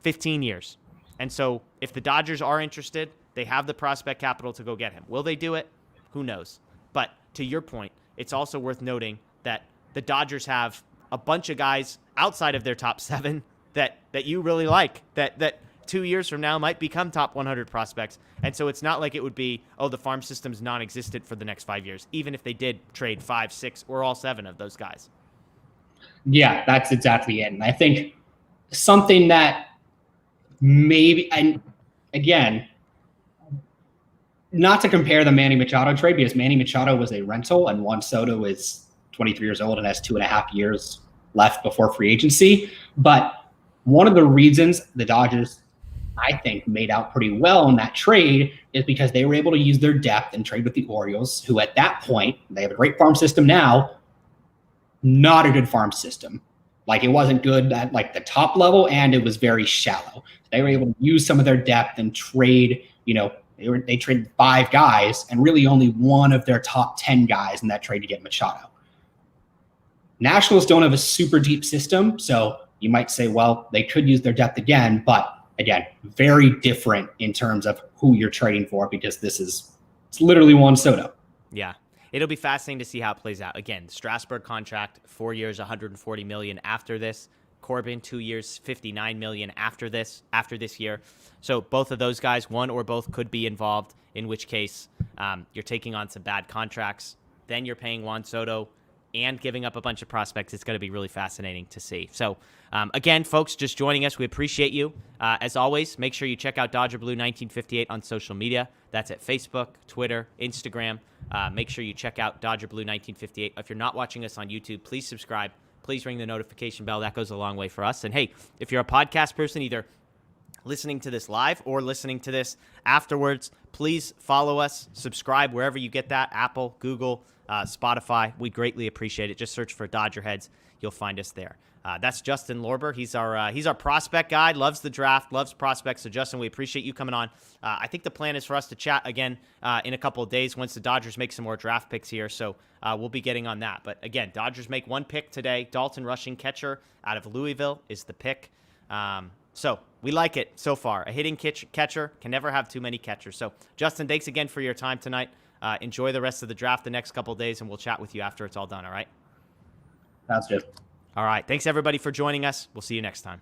15 years. And so if the Dodgers are interested, They have the prospect capital to go get him. Will they do it? Who knows? But to your point, it's also worth noting that the Dodgers have a bunch of guys outside of their top 7 that you really like, that 2 years from now might become top 100 prospects. And so it's not like it would be, oh, the farm system's non-existent for the next 5 years, even if they did trade 5, 6, or all 7 of those guys. Yeah, that's exactly it. And I think something that maybe, and again, not to compare the Manny Machado trade, because Manny Machado was a rental and Juan Soto is 23 years old and has 2.5 years left before free agency. But one of the reasons the Dodgers, I think, made out pretty well in that trade is because they were able to use their depth and trade with the Orioles, who at that point, they have a great farm system now, not a good farm system. Like, it wasn't good at like the top level, and it was very shallow. They were able to use some of their depth and trade, they traded 5 guys and really only one of their top 10 guys in that trade to get Machado. Nationals don't have a super deep system, so you might say, well, they could use their depth again, but again, very different in terms of who you're trading for, because it's literally Juan Soto. Yeah. It'll be fascinating to see how it plays out. Again, Strasburg contract, 4 years, $140 million after this. Corbin, 2 years, $59 million after this year. So both of those guys, one or both, could be involved, in which case you're taking on some bad contracts. Then you're paying Juan Soto and giving up a bunch of prospects. It's going to be really fascinating to see. So again, folks, just joining us, we appreciate you. As always, make sure you check out Dodger Blue 1958 on social media. That's at Facebook, Twitter, Instagram. Make sure you check out Dodger Blue 1958. If you're not watching us on YouTube, please subscribe. Please ring the notification bell. That goes a long way for us. And hey, if you're a podcast person, either listening to this live or listening to this afterwards, please follow us, subscribe wherever you get that, Apple, Google, Spotify. We greatly appreciate it. Just search for DodgerHeads. You'll find us there. That's Justin Lorber. He's our prospect guy, loves the draft, loves prospects. So, Justin, we appreciate you coming on. I think the plan is for us to chat again in a couple of days once the Dodgers make some more draft picks here. So we'll be getting on that. But, again, Dodgers make one pick today. Dalton Rushing, catcher out of Louisville, is the pick. So we like it so far. A hitting catcher can never have too many catchers. So, Justin, thanks again for your time tonight. Enjoy the rest of the draft the next couple of days, and we'll chat with you after it's all done, all right? Sounds good. All right. Thanks, everybody, for joining us. We'll see you next time.